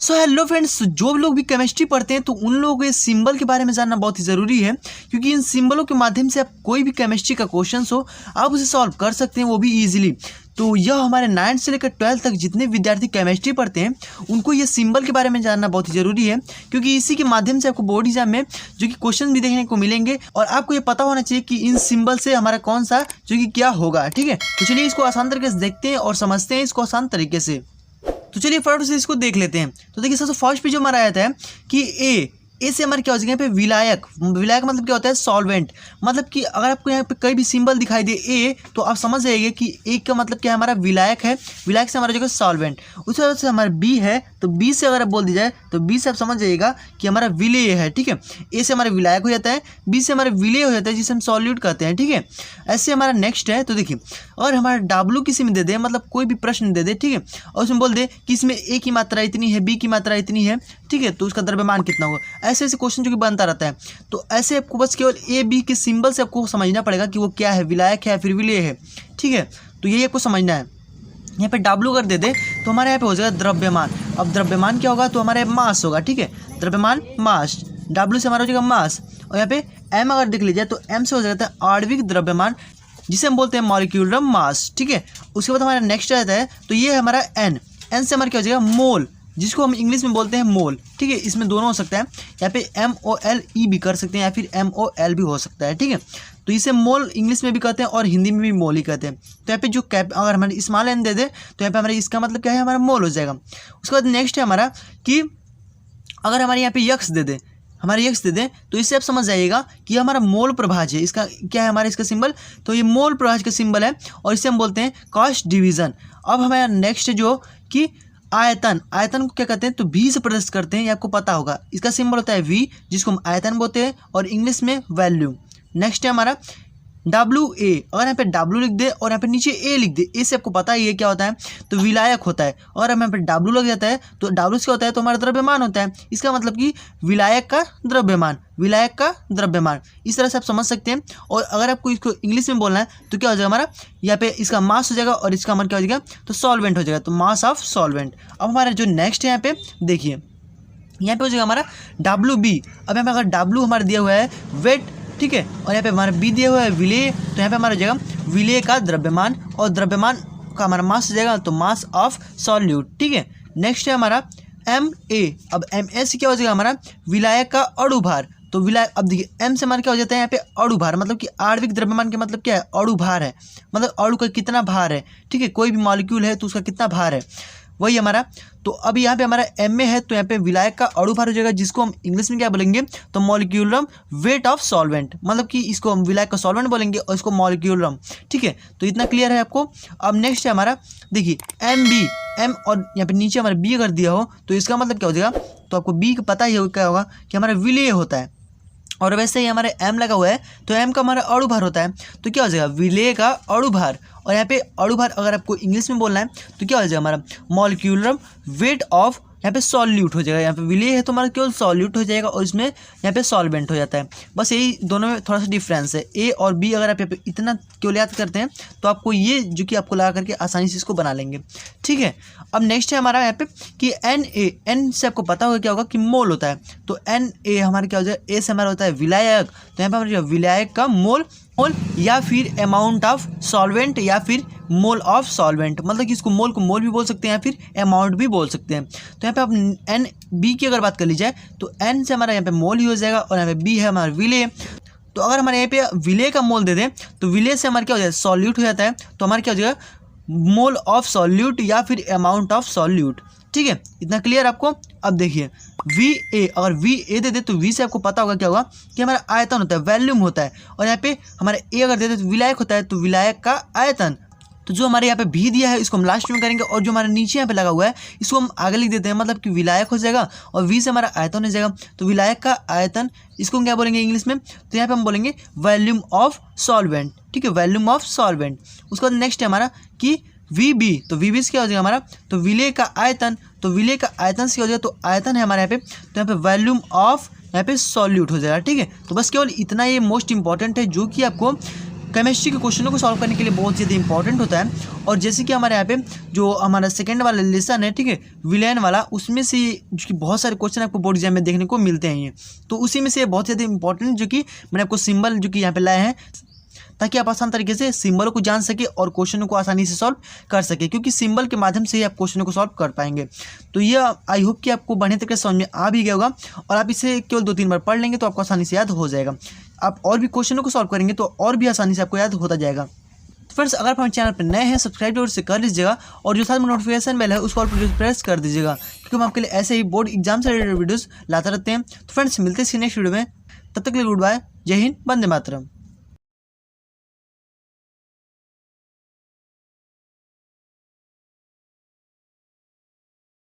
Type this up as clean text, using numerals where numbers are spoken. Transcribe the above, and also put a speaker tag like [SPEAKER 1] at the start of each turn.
[SPEAKER 1] So hello friends, जो लोग भी केमिस्ट्री पढ़ते हैं तो उन लोगों को ये सिंबल के बारे में जानना बहुत ही ज़रूरी है, क्योंकि इन सिंबलों के माध्यम से आप कोई भी केमिस्ट्री का क्वेश्चन हो आप उसे सॉल्व कर सकते हैं, वो भी इजीली। तो यह हमारे 9th से लेकर 12th तक जितने विद्यार्थी केमिस्ट्री पढ़ते हैं उनको ये सिंबल के बारे में जानना बहुत ही ज़रूरी है, क्योंकि इसी के माध्यम से आपको बोर्ड एग्जाम में जो कि क्वेश्चन भी देखने को मिलेंगे और आपको ये पता होना चाहिए कि इन सिंबल से हमारा कौन सा जो कि क्या होगा। ठीक है, तो चलिए इसको आसान तरीके से देखते हैं और समझते हैं इसको आसान तरीके से। तो चलिए फटाफट से इसको देख लेते हैं। तो देखिए सबसे फर्स्ट पे जो हमारा आया था कि ए से हमारे क्या हो जाएगा यहाँ पे विलायक। विलायक मतलब क्या होता है? सॉल्वेंट। मतलब कि अगर आपको यहाँ पे कहीं भी सिंबल दिखाई दे ए, तो आप समझ जाइए कि ए का मतलब क्या है? हमारा विलायक है। विलायक से हमारा जो है सॉल्वेंट। उसी तरह से हमारा बी है, तो बी से अगर आप बोल दी जाए तो बी से आप समझ जाइएगा कि हमारा विलेय है। ठीक है, ए से हमारा विलायक हो जाता है, बी से हमारा विलेय हो जाता है जिसे हम सॉल्यूट कहते हैं। ठीक है, ऐसे हमारा नेक्स्ट है। तो देखिए और हमारा डब्लू किसी में दे दे, मतलब कोई भी प्रश्न दे दे, ठीक है, और उसमें बोल दे कि इसमें ए की मात्रा इतनी है, बी की मात्रा इतनी है, ठीक है, तो उसका द्रव्यमान कितना होगा। ऐसे ऐसे क्वेश्चन जो कि बनता रहता है। तो ऐसे आपको बस केवल ए बी के सिंबल से आपको समझना पड़ेगा कि वो क्या है, विलायक है या फिर विलेय है। ठीक है, तो यही आपको समझना है। यहाँ पे डब्लू अगर दे दे तो हमारे यहाँ पे हो जाएगा द्रव्यमान। अब द्रव्यमान क्या होगा? तो हमारे मास होगा। ठीक है, द्रव्यमान मास, डब्लू से हमारा हो जाएगा मास। और यहाँ पे एम अगर देख लीजिए तो एम से हो जाता है आणविक द्रव्यमान, जिसे हम बोलते हैं मॉलिक्यूलर मास। ठीक है, उसके बाद हमारा नेक्स्ट आता है तो ये है हमारा एन। एन से हमारा क्या हो जाएगा? मोल, जिसको हम इंग्लिश में बोलते हैं मोल। ठीक है, इसमें दोनों हो सकता है, यहाँ पे MOLE भी कर सकते हैं या फिर MOL भी हो सकता है। ठीक है, तो इसे मोल इंग्लिश में भी कहते हैं और हिंदी में भी मोल ही कहते हैं। तो यहाँ पे जो कैप अगर हमारे स्मॉल एन दे दे तो यहाँ पे हमारे इसका मतलब क्या है? हमारा मोल हो जाएगा। उसके बाद नेक्स्ट है हमारा कि अगर हमारे यहाँ पे यक्स दे दे, हमारे यक्स दे दें तो इससे आप समझ जाइएगा कि हमारा मोल प्रभाज्य है। इसका क्या है हमारा इसका सिंबल? तो ये मोल प्रभाज्य का सिंबल है और इसे हम बोलते हैं कॉस्ट डिवीजन। अब हमारा नेक्स्ट जो कि आयतन, आयतन को क्या कहते हैं? तो V से प्रदर्शित करते हैं, ये आपको पता होगा। इसका सिंबल होता है V, जिसको हम आयतन बोलते हैं और इंग्लिश में वैल्यूम। नेक्स्ट है हमारा WA। अगर यहाँ पे W लिख दे और यहाँ पे नीचे A लिख दे, ए से आपको पता ही है क्या होता है? तो विलायक होता है। और हम यहाँ पे W लग जाता है तो W से क्या होता है? तो हमारा द्रव्यमान होता है। इसका मतलब कि विलायक का द्रव्यमान, विलायक का द्रव्यमान। इस तरह से आप समझ सकते हैं। और अगर आपको इसको इंग्लिश में बोलना है तो क्या हो जाएगा? हमारा यहाँ पे इसका मास हो जाएगा और इसका हमारा क्या हो जाएगा? तो सॉल्वेंट हो जाएगा, तो मास ऑफ सॉल्वेंट। अब हमारा जो नेक्स्ट है यहाँ पे देखिए, यहाँ पे हो जाएगा हमारा WB। अब यहाँ पे अगर W हमारा दिया हुआ है वेट, ठीक है, और यहाँ पे हमारा बी दिया हुआ है विलेय, तो यहाँ पे हमारा जगह विलेय का द्रव्यमान और द्रव्यमान का हमारा मास हो जाएगा, तो मास ऑफ सॉल्यूट। ठीक है, नेक्स्ट है हमारा MA। अब MA से क्या हो जाएगा? हमारा विलायक का अणुभार। तो विलायक, अब देखिए M से हमारा क्या हो जाता है? यहाँ पे अणुभार, मतलब कि आणविक द्रव्यमान के मतलब क्या है? अणुभार है, मतलब अणु का कितना भार है। ठीक है, कोई भी मॉलिक्यूल है तो उसका कितना भार है, वही हमारा। तो अब यहाँ पे हमारा MA है तो यहाँ पे विलायक का अणुभार हो जाएगा, जिसको हम इंग्लिश में क्या बोलेंगे? तो मॉलिक्यूलर वेट ऑफ सॉल्वेंट, मतलब कि इसको हम विलायक का सॉल्वेंट बोलेंगे और इसको मॉलिक्यूलर। ठीक है, तो इतना क्लियर है आपको। अब नेक्स्ट है हमारा देखिए MB, M और यहाँ पे नीचे हमारा B अगर दिया हो तो इसका मतलब क्या हो जाएगा? तो आपको B का पता ही होगा क्या होगा कि हमारा विलेय होता है। और वैसे ही हमारे M लगा हुआ है तो M का हमारा अणुभार होता है, तो क्या हो जाएगा? विलेय का अणुभार। और यहाँ पे अणुभार अगर आपको इंग्लिश में बोलना है तो क्या हो जाएगा? हमारा मॉलिक्यूलर वेट ऑफ, यहाँ पे सॉल्यूट हो जाएगा। यहाँ पे विलेय है तो हमारा केवल सॉल्यूट हो जाएगा और इसमें यहाँ पे सॉल्वेंट हो जाता है। बस यही दोनों में थोड़ा सा डिफरेंस है। A और B अगर आप यहाँ पे इतना केवल याद करते हैं तो आपको ये जो कि आपको लगा करके आसानी से इसको बना लेंगे। ठीक है, अब नेक्स्ट है हमारा यहाँ पे कि Na। N से आपको पता होगा क्या होगा? कि मोल होता है। तो Na हमारा क्या हो जाएगा? A से हमारा होता है विलायक, तो यहाँ पे हमारा विलायक का मोल या फिर अमाउंट ऑफ सॉल्वेंट या फिर मोल ऑफ सॉल्वेंट, मतलब कि इसको मोल को मोल भी बोल सकते हैं या फिर अमाउंट भी बोल सकते हैं। तो यहाँ पे आप NB की अगर बात कर ली जाए तो N से हमारा यहाँ पे मोल ही हो जाएगा और यहाँ पे B है हमारा विलेय। तो अगर हमारे यहाँ पे विलेय का मोल दे दें तो विलेय से हमारा क्या हो जाएगा? सॉल्यूट हो जाता है, तो हमारा क्या हो जाएगा? मोल ऑफ सॉल्यूट या फिर अमाउंट ऑफ सॉल्यूट। ठीक है, इतना क्लियर आपको। अब देखिए VA, अगर VA दे दे तो V से आपको पता होगा क्या होगा? कि हमारा आयतन होता है, वैल्यूम होता है। और यहाँ पे हमारे A अगर दे दे तो विलायक होता है, तो विलायक का आयतन। तो जो हमारे यहाँ पे भी दिया है इसको हम लास्ट में करेंगे और जो हमारे नीचे यहाँ पे लगा हुआ है इसको हम आगे लिख देते हैं, मतलब कि विलायक हो जाएगा और V से हमारा आयतन हो जाएगा। तो विलायक का आयतन, इसको हम क्या बोलेंगे इंग्लिश में? तो यहाँ पे हम बोलेंगे वॉल्यूम ऑफ सॉल्वेंट। ठीक है, वॉल्यूम ऑफ सॉल्वेंट। उसके बाद नेक्स्ट है हमारा कि VB, तो VB से क्या हो जाएगा हमारा? तो विलेय का आयतन, तो विलेय का आयतन से क्या हो जाएगा? तो आयतन है हमारे यहाँ पे, तो यहाँ पे वॉल्यूम ऑफ यहाँ पे सॉल्यूट हो जाएगा। ठीक है, तो बस केवल इतना ये मोस्ट इंपॉर्टेंट है जो कि आपको केमिस्ट्री के क्वेश्चनों को सॉल्व करने के लिए बहुत ज़्यादा इंपॉर्टेंट होता है। और जैसे कि हमारे यहाँ पे जो हमारा सेकंड वाला लेसन है, ठीक है, विलेन वाला, उसमें से जो कि बहुत सारे क्वेश्चन आपको बोर्ड एग्जाम में देखने को मिलते हैं ये, तो उसी में से बहुत ज़्यादा इंपॉर्टेंट जो कि मैंने आपको सिंबल जो कि यहाँ पे लाए हैं, ताकि आप आसान तरीके से सिंबलों को जान सके और क्वेश्चनों को आसानी से सॉल्व कर सके, क्योंकि सिंबल के माध्यम से ही आप क्वेश्चनों को सॉल्व कर पाएंगे। तो ये आई होप कि आपको बढ़िया तरीके से समझ में आ भी गया होगा, और आप इसे केवल 2-3 बार पढ़ लेंगे तो आपको आसानी से याद हो जाएगा। आप और भी क्वेश्चनों को सॉल्व करेंगे तो और भी आसानी से आपको याद होता जाएगा। फ्रेंड्स, अगर आप हमारे चैनल पर नए हैं, सब्सक्राइब जरूर से कर लीजिएगा, और जो साथ में नोटिफिकेशन बेल है उसको ऑल पर प्रेस कर दीजिएगा, क्योंकि हम आपके लिए ऐसे ही बोर्ड एग्जाम से रिलेटेड वीडियोस लाते रहते हैं। तो फ्रेंड्स, मिलते हैं नेक्स्ट वीडियो में, तब तक के लिए गुड बाय, जय हिंद, वंदे मातरम।